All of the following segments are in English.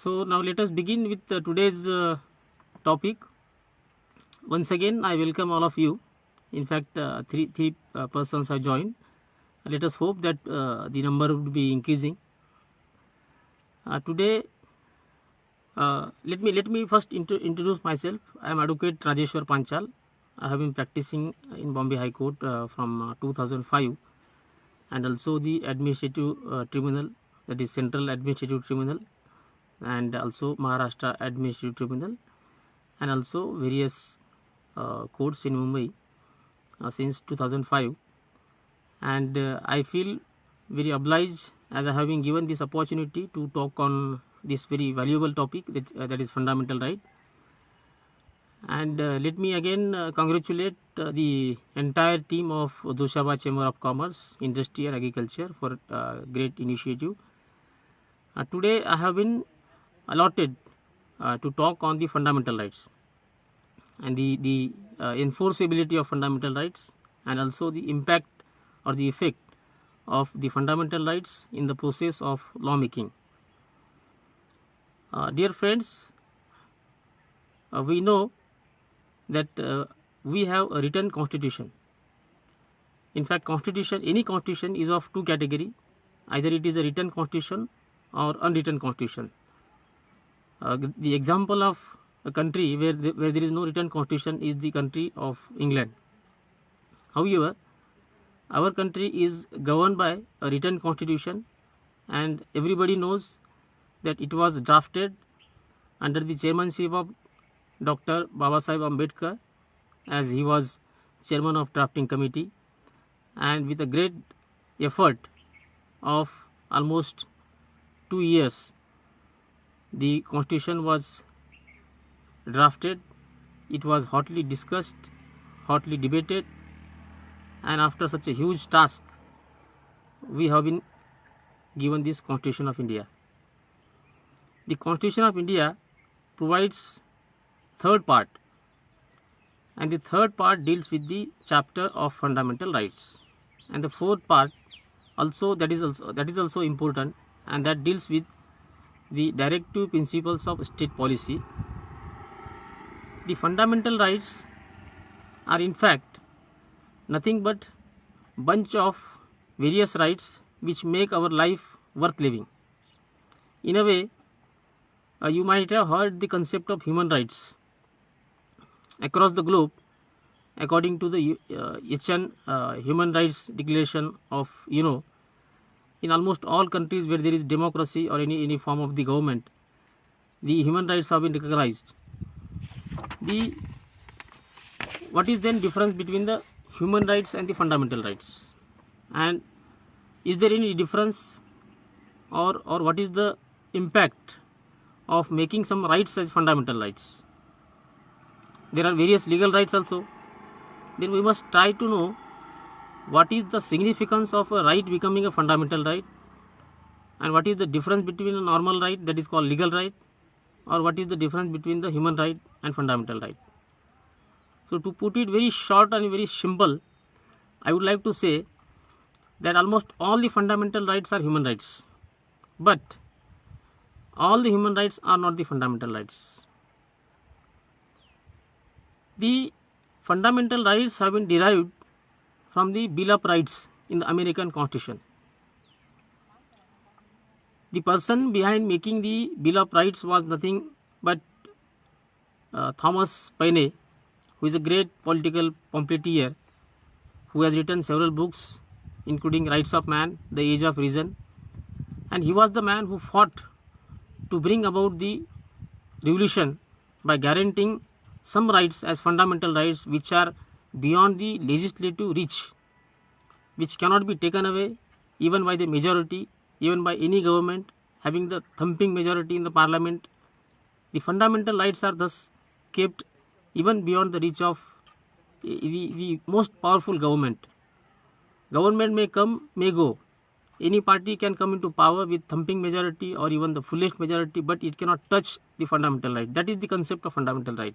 So now let us begin with today's topic. Once again, I welcome all of you. In fact, three persons have joined. Let us hope that the number would be increasing. Today, let me first introduce myself. I am Advocate Rajeshwar Panchal. I have been practicing in Bombay High Court from 2005, and also the Administrative Tribunal, that is Central Administrative Tribunal, and also Maharashtra Administrative Tribunal, and also various courts in Mumbai since 2005. And I feel very obliged as I have been given this opportunity to talk on this very valuable topic, that is fundamental right. And let me again congratulate the entire team of Doshabad Chamber of Commerce, Industry and Agriculture for great initiative. Today I have been allotted to talk on the fundamental rights and the enforceability of fundamental rights, and also the impact or the effect of the fundamental rights in the process of lawmaking. Dear friends, we know that we have a written constitution. In fact, any constitution is of two categories. Either it is a written constitution or unwritten constitution. The example of a country where there is no written constitution is the country of England. However, our country is governed by a written constitution, and everybody knows that it was drafted under the chairmanship of Dr. Babasaheb Ambedkar, as he was chairman of drafting committee, and with a great effort of almost 2 years, the constitution was drafted. It was hotly discussed, hotly debated, and after such a huge task, we have been given this Constitution of India. The Constitution of India provides third part, and the third part deals with the chapter of fundamental rights, and the fourth part also that is also important, and that deals with the directive principles of state policy. The fundamental rights are in fact nothing but bunch of various rights which make our life worth living. In a way, you might have heard the concept of human rights. Across the globe, according to the UN Human Rights Declaration of in almost all countries where there is democracy or any form of the government, the human rights have been recognized. What is then difference between the human rights and the fundamental rights, and is there any difference, or what is the impact of making some rights as fundamental rights? There are various legal rights also. Then we must try to know what is the significance of a right becoming a fundamental right, and what is the difference between a normal right, that is called legal right, or what is the difference between the human right and fundamental right. So to put it very short and very simple, I would like to say that almost all the fundamental rights are human rights, but all the human rights are not the fundamental rights. The fundamental rights have been derived from the Bill of Rights in the American Constitution. The person behind making the Bill of Rights was nothing but Thomas Paine, who is a great political pamphleteer who has written several books including Rights of Man, The Age of Reason, and he was the man who fought to bring about the revolution by guaranteeing some rights as fundamental rights which are beyond the legislative reach, which cannot be taken away even by the majority, even by any government having the thumping majority in the parliament. The fundamental rights are thus kept even beyond the reach of the most powerful government. Government may come, may go. Any party can come into power with thumping majority or even the fullest majority, but it cannot touch the fundamental right. That is the concept of fundamental right.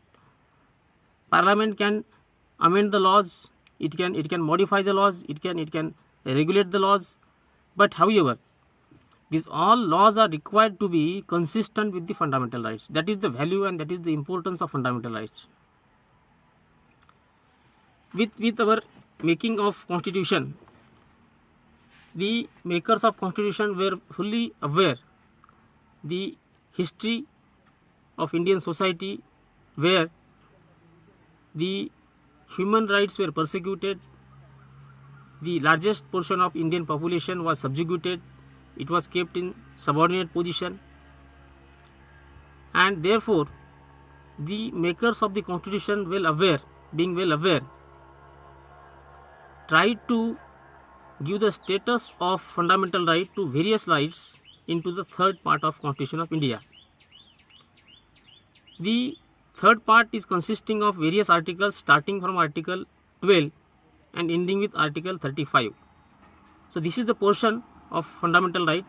Parliament can amend the laws, it can modify the laws, it can regulate the laws, but however, These all laws are required to be consistent with the fundamental rights. That is the value and that is the importance of fundamental rights. With our making of constitution, the makers of constitution were fully aware the history of Indian society, where the human rights were persecuted, the largest portion of Indian population was subjugated, it was kept in subordinate position, and therefore the makers of the constitution, being well aware, tried to give the status of fundamental right to various rights into the third part of Constitution of India. The third part is consisting of various articles starting from Article 12 and ending with Article 35. So this is the portion of fundamental right,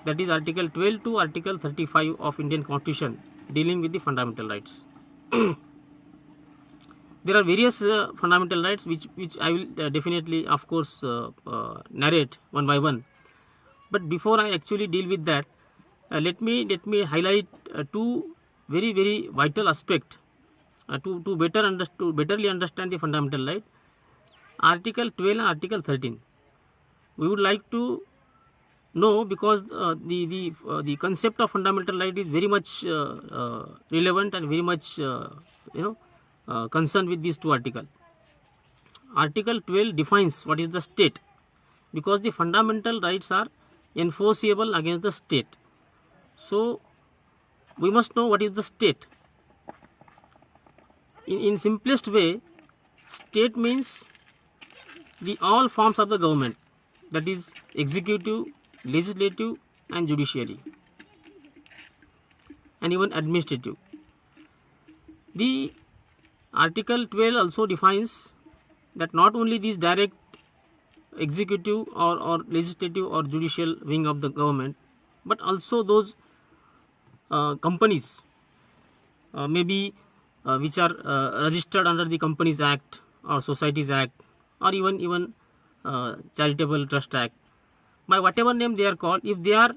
that is Article 12 to Article 35 of Indian Constitution, dealing with the fundamental rights. There are various fundamental rights which I will definitely, of course, narrate one by one. But before I actually deal with that, let me highlight two very vital aspects to betterly understand the fundamental right. Article 12 and Article 13. We would like to know, because the concept of fundamental right is very much relevant and very much concerned with these two articles. Article 12 defines what is the state, because the fundamental rights are enforceable against the state. So we must know what is the state. In simplest way, state means the all forms of the government, that is executive, legislative and judiciary, and even administrative. The Article 12 also defines that not only these direct executive or legislative or judicial wing of the government, but also those companies maybe which are registered under the Companies Act or Societies Act, or even Charitable Trust Act, by whatever name they are called, if they are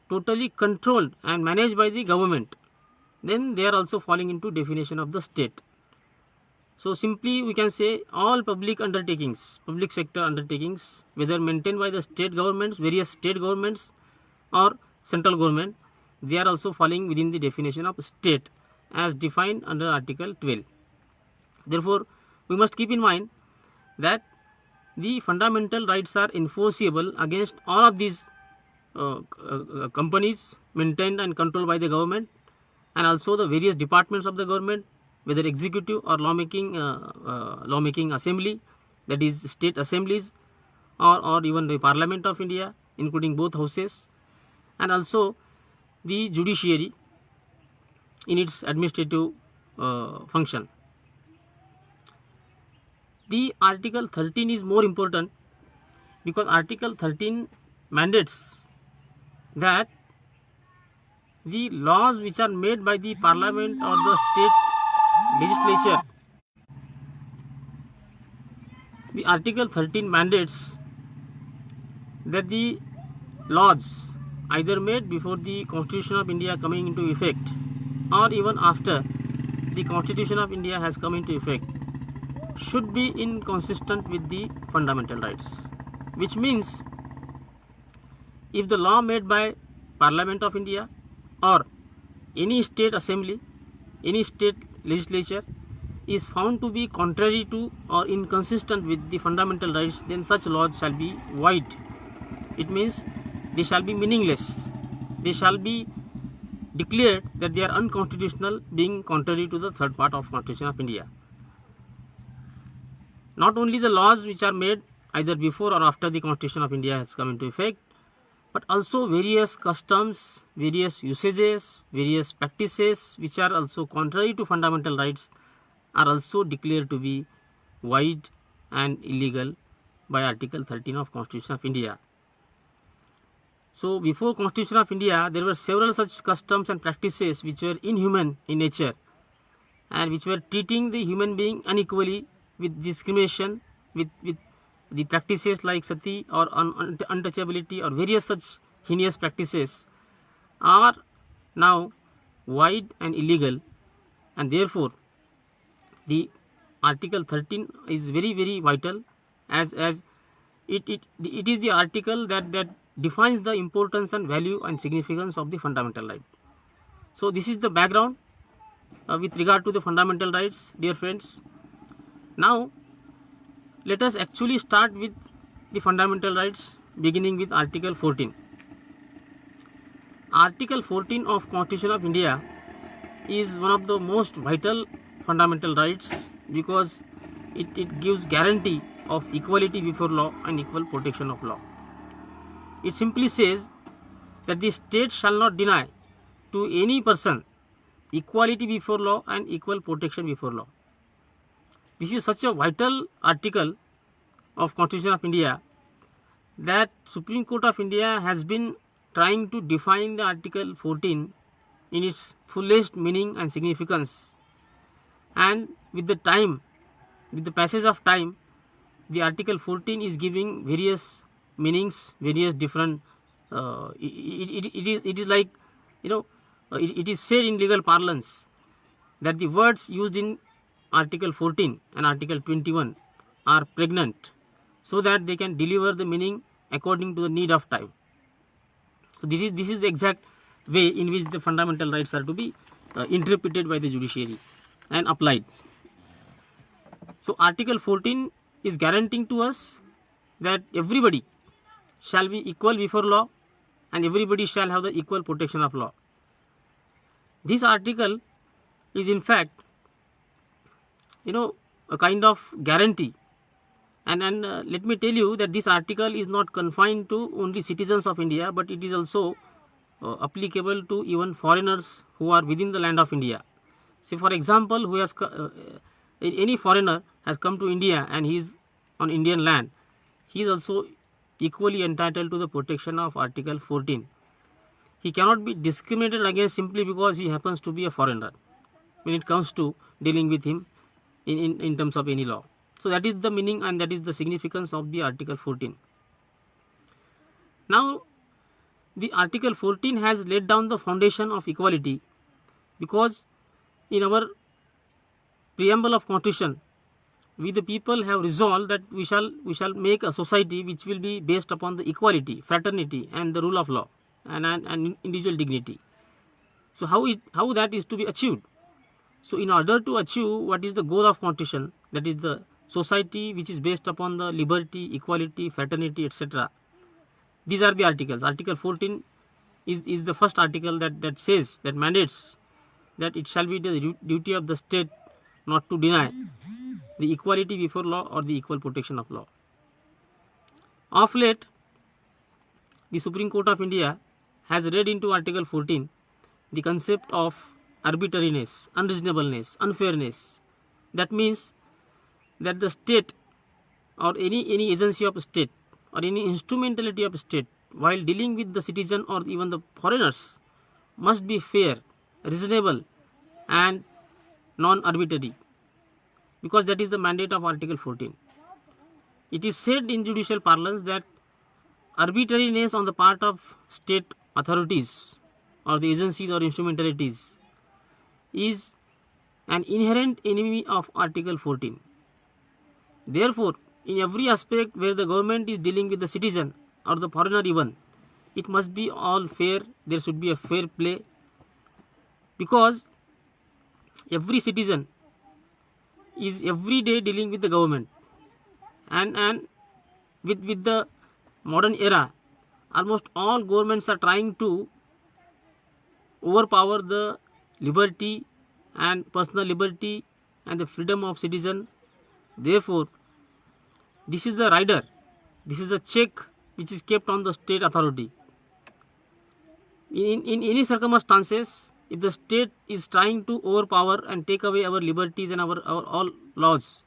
totally controlled and managed by the government, then they are also falling into definition of the state. So simply we can say all public undertakings, public sector undertakings, whether maintained by the state governments, various state governments or central government, they are also falling within the definition of state as defined under Article 12. Therefore, we must keep in mind that the fundamental rights are enforceable against all of these companies maintained and controlled by the government, and also the various departments of the government, whether executive or lawmaking assembly, that is state assemblies, or even the Parliament of India, including both houses, and also the judiciary in its administrative function. The Article 13 is more important, because Article 13 mandates that the laws which are made by the Parliament or the state legislature, the Article 13 mandates that the laws either made before the Constitution of India coming into effect or even after the Constitution of India has come into effect should be inconsistent with the fundamental rights. Which means, if the law made by Parliament of India or any state assembly, any state legislature is found to be contrary to or inconsistent with the fundamental rights, then such laws shall be void. It means they shall be meaningless. They shall be declared that they are unconstitutional, being contrary to the third part of Constitution of India. Not only the laws which are made either before or after the Constitution of India has come into effect, but also various customs, various usages, various practices which are also contrary to fundamental rights are also declared to be void and illegal by Article 13 of Constitution of India. So before Constitution of India, there were several such customs and practices which were inhuman in nature and which were treating the human being unequally, with discrimination, with the practices like sati or untouchability or various such heinous practices are now wide and illegal, and therefore the Article 13 is very, very vital, as it is the article that defines the importance and value and significance of the fundamental right. So this is the background with regard to the fundamental rights, dear friends. Now let us actually start with the fundamental rights, beginning with Article 14. Article 14 of Constitution of India is one of the most vital fundamental rights, because it gives guarantee of equality before law and equal protection of law. It simply says that the state shall not deny to any person equality before law and equal protection before law. This is such a vital article of Constitution of India that Supreme Court of India has been trying to define the Article 14 in its fullest meaning and significance, and with the passage of time, the Article 14 is giving various meanings, various different. It is like, it is said in legal parlance that the words used in Article 14 and Article 21 are pregnant, so that they can deliver the meaning according to the need of time. So this is the exact way in which the fundamental rights are to be interpreted by the judiciary and applied. So Article 14 is guaranteeing to us that everybody shall be equal before law and everybody shall have the equal protection of law. This article is in fact, a kind of guarantee, and let me tell you that this article is not confined to only citizens of India, but it is also applicable to even foreigners who are within the land of India. Say for example, who has any foreigner has come to India and he is on Indian land, he is also equally entitled to the protection of Article 14. He cannot be discriminated against simply because he happens to be a foreigner when it comes to dealing with him in terms of any law. So that is the meaning and that is the significance of the Article 14. Now the Article 14 has laid down the foundation of equality, because in our preamble of Constitution, we the people have resolved that we shall make a society which will be based upon the equality, fraternity and the rule of law and individual dignity. So how that is to be achieved? So in order to achieve what is the goal of Constitution, that is the society which is based upon the liberty, equality, fraternity, etc. These are the articles. Article 14 is the first article that says, that mandates that it shall be the duty of the state not to deny the equality before law or the equal protection of law. Of late, the Supreme Court of India has read into Article 14 the concept of arbitrariness, unreasonableness, unfairness. That means that the state or any agency of state or any instrumentality of state, while dealing with the citizen or even the foreigners, must be fair, reasonable and non-arbitrary, because that is the mandate of Article 14. It is said in judicial parlance that arbitrariness on the part of state authorities or the agencies or instrumentalities is an inherent enemy of Article 14. Therefore, in every aspect where the government is dealing with the citizen or the foreigner even, it must be all fair, there should be a fair play, because every citizen is every day dealing with the government, and with the modern era, almost all governments are trying to overpower the liberty and personal liberty and the freedom of citizen. Therefore, this is the rider, this is a check which is kept on the state authority. In any circumstances, if the state is trying to overpower and take away our liberties and our all laws,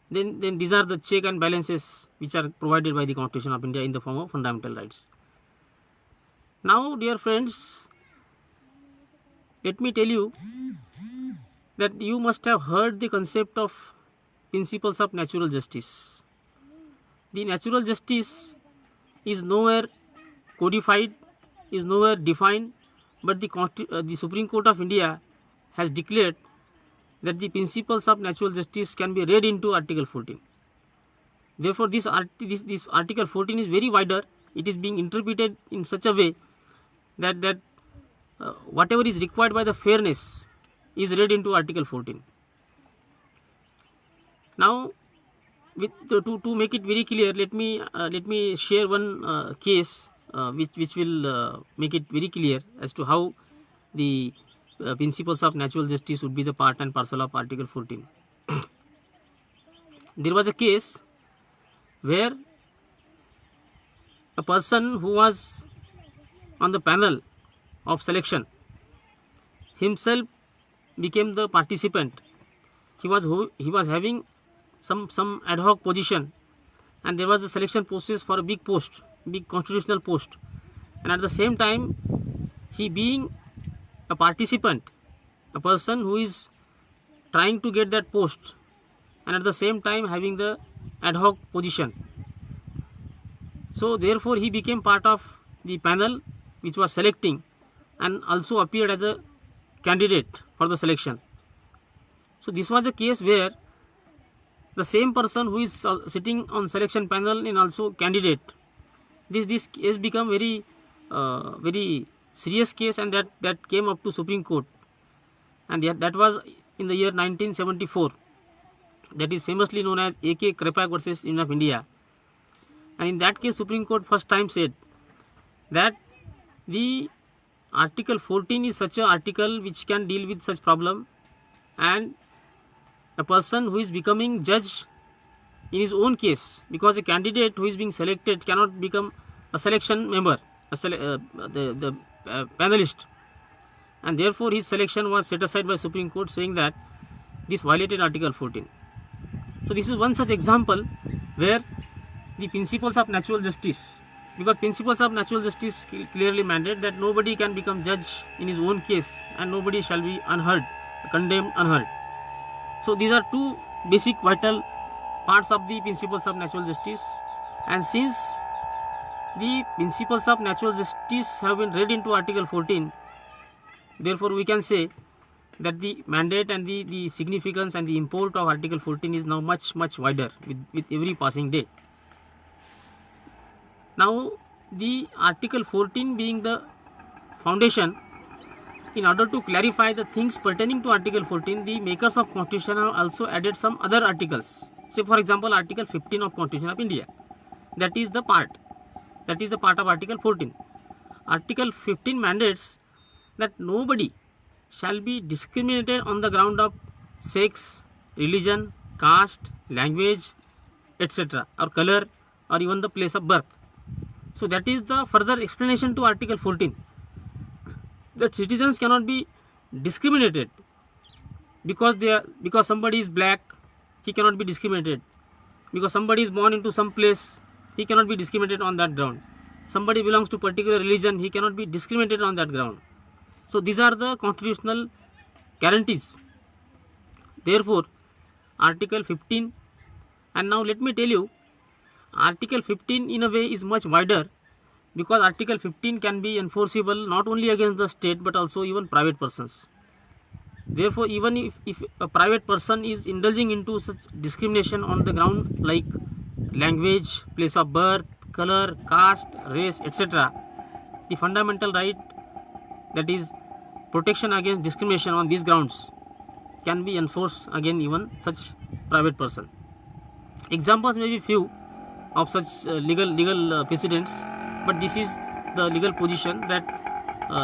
then these are the check and balances which are provided by the Constitution of India in the form of fundamental rights. Now, dear friends, let me tell you that you must have heard the concept of principles of natural justice. The natural justice is nowhere codified is nowhere defined, but the Supreme Court of India has declared that the principles of natural justice can be read into Article 14. Therefore, this Article 14 is very wider. It is being interpreted in such a way that whatever is required by the fairness is read into Article 14. Now, to make it very clear, let me share one case which will make it very clear as to how the principles of natural justice would be the part and parcel of Article 14. There was a case where a person who was on the panel of selection himself became the participant. He was having some ad hoc position, and there was a selection process for a big constitutional post, and at the same time he being a participant, a person who is trying to get that post, and at the same time having the ad hoc position. So therefore he became part of the panel which was selecting and also appeared as a candidate for the selection. So this was a case where the same person who is sitting on selection panel and also candidate, this case become very serious case, and that came up to Supreme Court, and that was in the year 1974. That is famously known as A.K. Krepak versus Union of India. And in that case, Supreme Court first time said that the Article 14 is such an article which can deal with such problem, and a person who is becoming judge in his own case, because a candidate who is being selected cannot become a selection member, the panelist, and therefore his selection was set aside by Supreme Court, saying that this violated Article 14. So this is one such example where the principles of natural justice, because principles of natural justice clearly mandate that nobody can become judge in his own case and nobody shall be condemned unheard. So these are two basic vital parts of the principles of natural justice, and since the principles of natural justice have been read into Article 14, therefore we can say that the mandate and the significance and the import of Article 14 is now much wider with every passing day. Now the Article 14 being the foundation, in order to clarify the things pertaining to Article 14, the makers of Constitution have also added some other articles. Say for example Article 15 of Constitution of India. That is the part of Article 14. Article 15 mandates that nobody shall be discriminated on the ground of sex, religion, caste, language, etc., or color, or even the place of birth. So that is the further explanation to Article 14. That citizens cannot be discriminated because somebody is black, he cannot be discriminated. Because somebody is born into some place, he cannot be discriminated on that ground. Somebody belongs to particular religion, he cannot be discriminated on that ground. So these are the constitutional guarantees. Therefore, Article 15, and now let me tell you, Article 15 in a way is much wider, because Article 15 can be enforceable not only against the state but also even private persons. Therefore, even if a private person is indulging into such discrimination on the ground like language, place of birth, color, caste, race, etc., the fundamental right, that is protection against discrimination on these grounds, can be enforced against even such private person. Examples may be few of such legal precedents, but this is the legal position that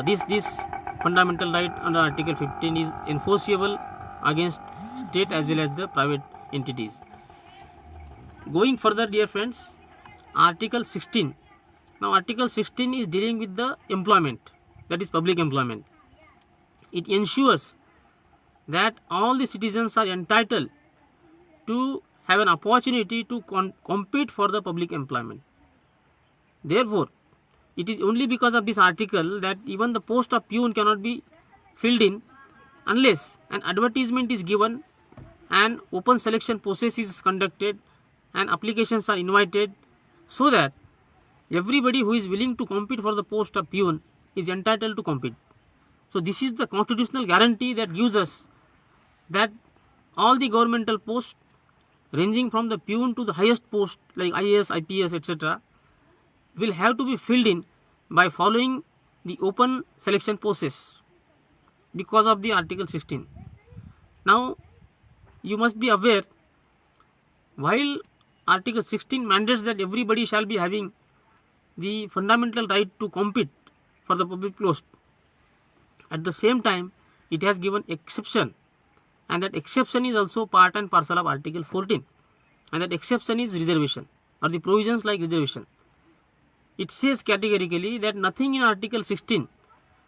this fundamental right under Article 15 is enforceable against state as well as the private entities. Going further, dear friends, Article 16. Now Article 16 is dealing with the employment, that is public employment. It ensures that all the citizens are entitled to have an opportunity to compete for the public employment. Therefore, it is only because of this article that even the post of peon cannot be filled in unless an advertisement is given and open selection process is conducted and applications are invited, so that everybody who is willing to compete for the post of peon is entitled to compete. So this is the constitutional guarantee that gives us that all the governmental posts ranging from the peon to the highest post like IAS, IPS, etc. will have to be filled in by following the open selection process because of the Article 16. Now you must be aware, while Article 16 mandates that everybody shall be having the fundamental right to compete for the public post, at the same time it has given exception, and that exception is also part and parcel of Article 14, and that exception is reservation or the provisions like reservation. It says categorically that nothing in Article 16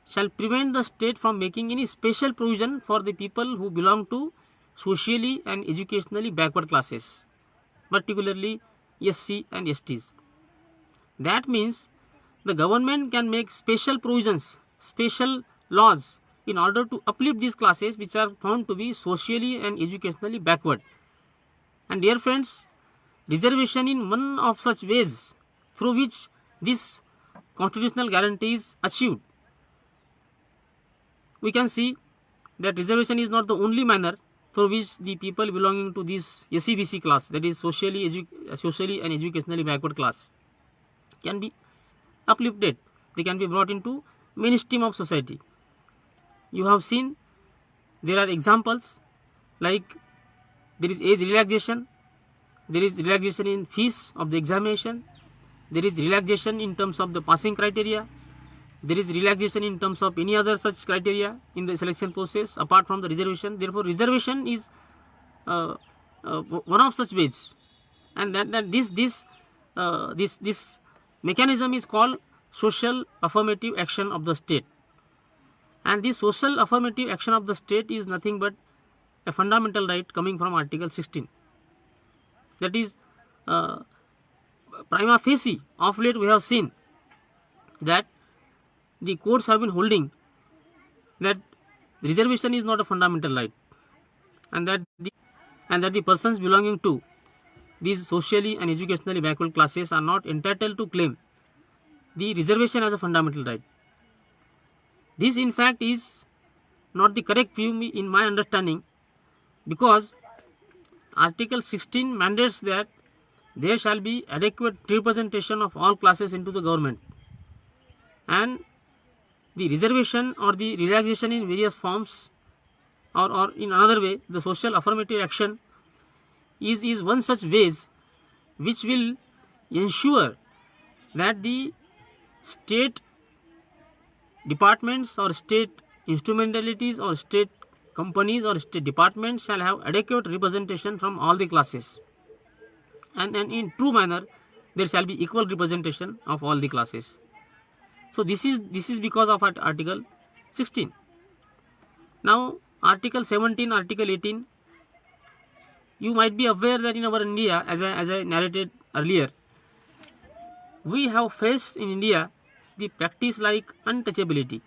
shall prevent the state from making any special provision for the people who belong to socially and educationally backward classes, particularly SC and STs. That means the government can make special provisions, special laws in order to uplift these classes which are found to be socially and educationally backward. And dear friends, reservation in one of such ways through which this constitutional guarantee is achieved. We can see that reservation is not the only manner through which the people belonging to this SEBC class, that is socially and educationally backward class, can be uplifted. They can be brought into mainstream of society. You have seen there are examples like there is age relaxation, there is relaxation in fees of the examination, there is relaxation in terms of the passing criteria, there is relaxation in terms of any other such criteria in the selection process apart from the reservation. Therefore, reservation is one of such ways, and this mechanism is called social affirmative action of the state. And this social affirmative action of the state is nothing but a fundamental right coming from Article 16. That is, prima facie, of late we have seen that the courts have been holding that reservation is not a fundamental right, and that the persons belonging to these socially and educationally backward classes are not entitled to claim the reservation as a fundamental right. This in fact is not the correct view in my understanding, because Article 16 mandates that there shall be adequate representation of all classes into the government, and the reservation or the relaxation in various forms, or in another way the social affirmative action is one such ways which will ensure that the state departments or state instrumentalities or state companies or state departments shall have adequate representation from all the classes, and in true manner there shall be equal representation of all the classes. So this is because of Article 16. Now Article 17, Article 18, you might be aware that in our India, as I narrated earlier, we have faced in India the practice like untouchability.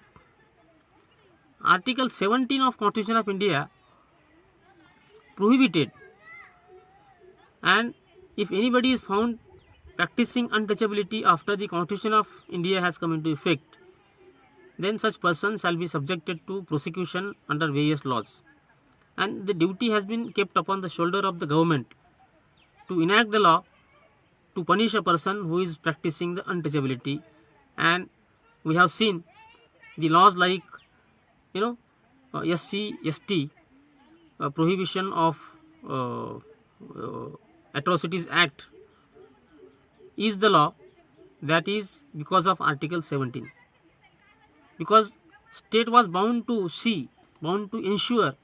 Article 17 of Constitution of India prohibited, and if anybody is found practicing untouchability after the Constitution of India has come into effect, then such person shall be subjected to prosecution under various laws, and the duty has been kept upon the shoulder of the government to enact the law to punish a person who is practicing the untouchability. And we have seen the laws like SC, ST, Prohibition of Atrocities Act is the law that is because of Article 17, because state was bound to ensure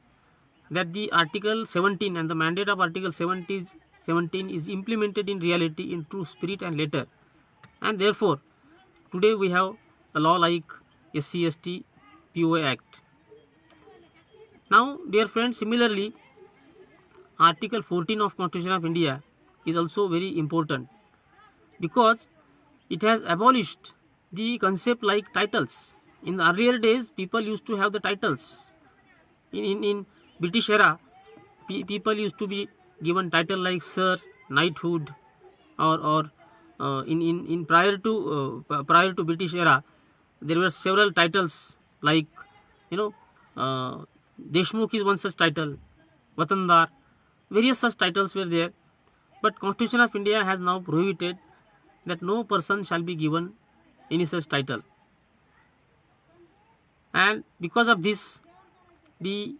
that the Article 17 and the mandate of Article 17 is implemented in reality in true spirit and letter, and therefore today we have a law like SC, ST, POA Act. Now dear friends, similarly Article 14 of Constitution of India is also very important, because it has abolished the concept like titles. In the earlier days, people used to have the titles. In British era, people used to be given title like Sir, Knighthood, or in prior to British era, there were several titles like, you know, Deshmukh is one such title, Watandar, various such titles were there. But Constitution of India has now prohibited that no person shall be given any such title. And because of this, the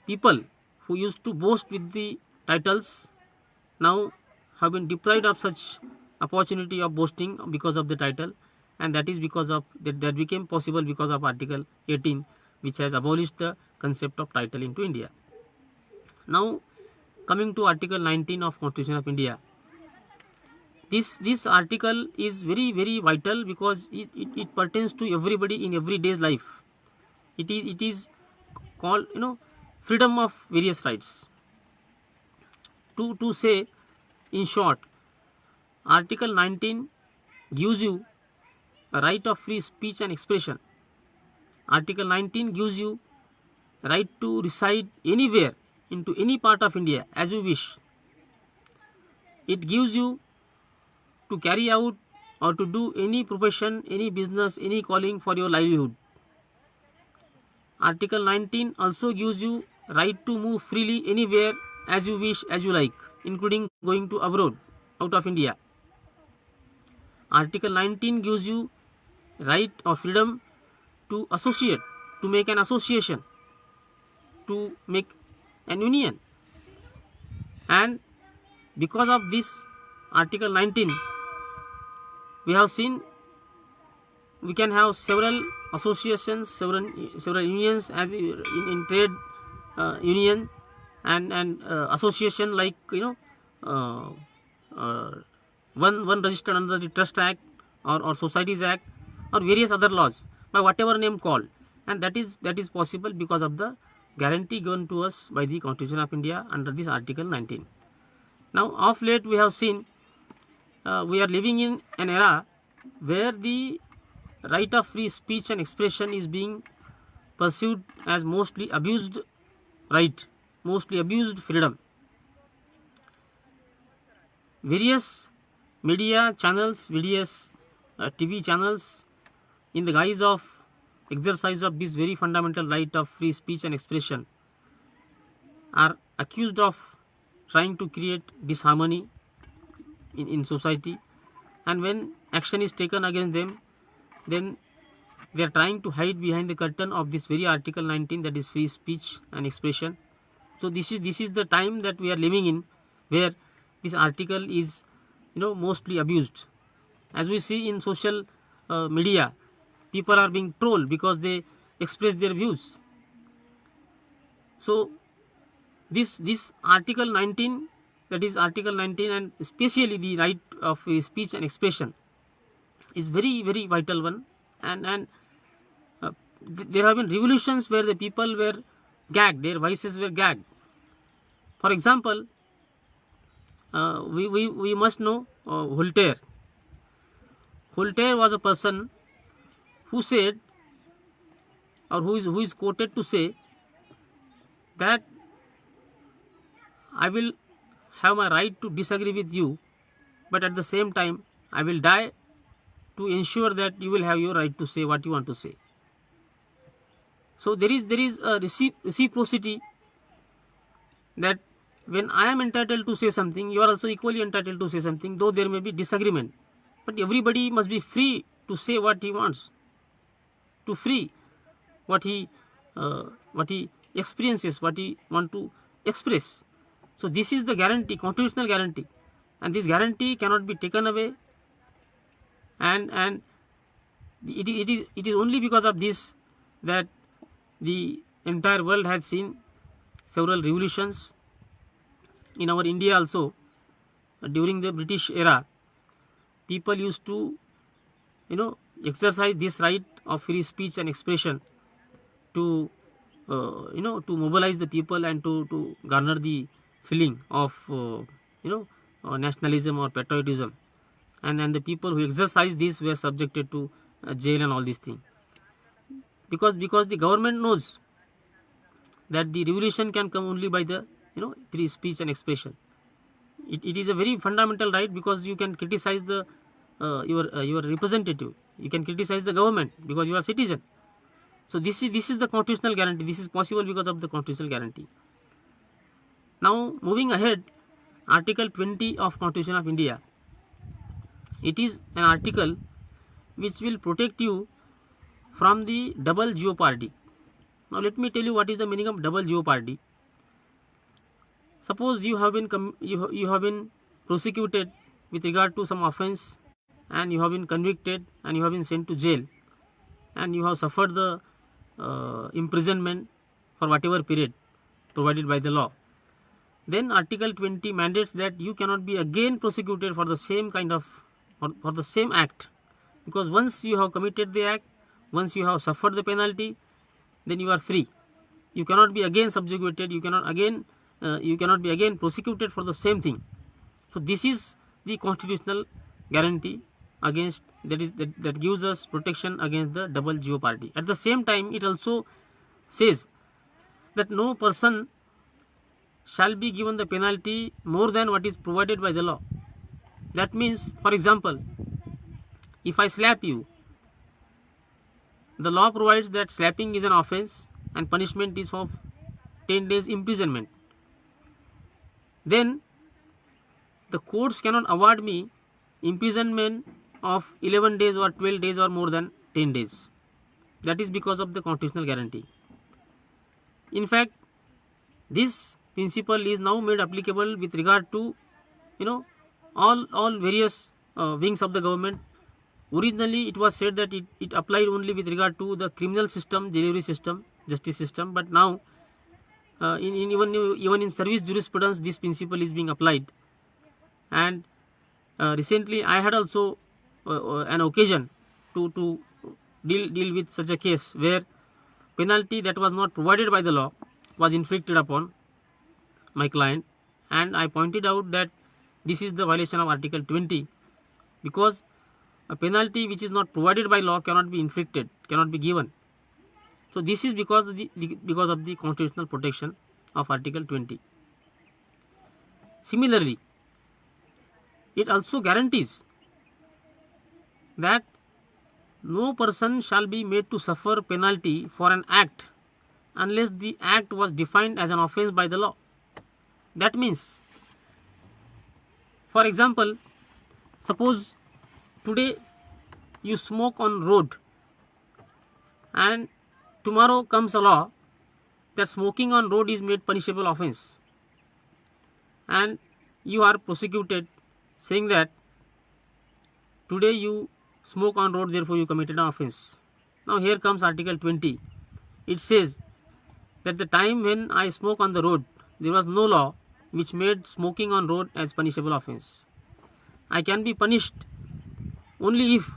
people who used to boast with the titles now have been deprived of such opportunity of boasting because of the title, and that is because of that became possible because of Article 18, which has abolished the concept of title into India. Now coming to Article 19 of Constitution of India, this article is very vital because it pertains to everybody in everyday's life. It is called, you know, freedom of various rights. To say in short, Article 19 gives you a right of free speech and expression. Article 19 gives you right to reside anywhere into any part of India as you wish. It gives you to carry out or to do any profession, any business, any calling for your livelihood. Article 19 also gives you right to move freely anywhere as you wish, as you like, including going to abroad, out of India. Article 19 gives you right or freedom to associate, to make an association, to make an union. And because of this Article 19, we have seen we can have several associations, several unions, as in trade union and association, like, you know, one registered under the Trust Act or Societies Act or various other laws, by whatever name called, and that is possible because of the guarantee given to us by the Constitution of India under this Article 19. Now of late we have seen we are living in an era where the right of free speech and expression is being pursued as mostly abused right, mostly abused freedom. Various media channels, various TV channels, in the guise of exercise of this very fundamental right of free speech and expression, are accused of trying to create disharmony in society, and when action is taken against them, then they are trying to hide behind the curtain of this very Article 19, that is free speech and expression. So this is the time that we are living in, where this article is, you know, mostly abused. As we see in social media, people are being trolled because they express their views. So this Article 19, that is Article 19, and especially the right of speech and expression, is very vital one. And there have been revolutions where the people were gagged, their voices were gagged. For example, we must know Voltaire. Voltaire was a person who said, or who is quoted to say, that I will have my right to disagree with you, but at the same time I will die to ensure that you will have your right to say what you want to say. So there is a reciprocity, that when I am entitled to say something, you are also equally entitled to say something, though there may be disagreement. But everybody must be free to say what he wants, to free what he experiences, what he want to express. So this is the guarantee, constitutional guarantee, and this guarantee cannot be taken away. And it is only because of this that the entire world has seen several revolutions. In our India also, during the British era, people used to, you know, exercise this right of free speech and expression to you know, to mobilize the people and to garner the feeling of nationalism or patriotism, and the people who exercised this were subjected to jail and all these things, because the government knows that the revolution can come only by the, you know, free speech and expression. It is a very fundamental right, because you can criticize the your representative, You can criticize the government because you are a citizen. So this is the constitutional guarantee. This is possible because of the constitutional guarantee. Now moving ahead, Article 20 of Constitution of India. It is an article which will protect you from the double jeopardy. Now let me tell you what is the meaning of double jeopardy. Suppose you have been prosecuted with regard to some offence, and you have been convicted, and you have been sent to jail, and you have suffered the imprisonment for whatever period provided by the law. Then Article 20 mandates that you cannot be again prosecuted for the same kind of or for the same act, because once you have committed the act, once you have suffered the penalty, then you are free. You cannot be again subjugated. You cannot be again prosecuted for the same thing. So this is the constitutional guarantee against that gives us protection against the double jeopardy. At the same time, it also says that no person shall be given the penalty more than what is provided by the law. That means, for example, if I slap you, the law provides that slapping is an offence and punishment is of 10 days imprisonment. Then the courts cannot award me imprisonment of 11 days or 12 days or more than 10 days. That is because of the constitutional guarantee. In fact, this principle is now made applicable with regard to all various wings of the government. Originally it was said that it applied only with regard to the criminal system, delivery system, justice system, but now even in service jurisprudence this principle is being applied. And recently I had also an occasion to deal with such a case where penalty that was not provided by the law was inflicted upon my client, and I pointed out that this is the violation of Article 20, because a penalty which is not provided by law cannot be inflicted, cannot be given. So this is because of the constitutional protection of Article 20. Similarly, it also guarantees that no person shall be made to suffer penalty for an act unless the act was defined as an offence by the law. That means, for example, suppose today you smoke on road, and tomorrow comes a law that smoking on road is made punishable offence, and you are prosecuted saying that today you smoke on road, therefore you committed an offence. Now here comes Article 20. It says that the time when I smoke on the road, there was no law which made smoking on road as punishable offence. I can be punished only if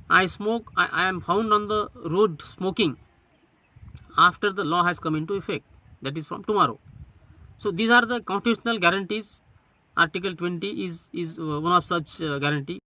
I am found on the road smoking after the law has come into effect, that is from tomorrow. So these are the constitutional guarantees. Article 20 is one of such guarantee.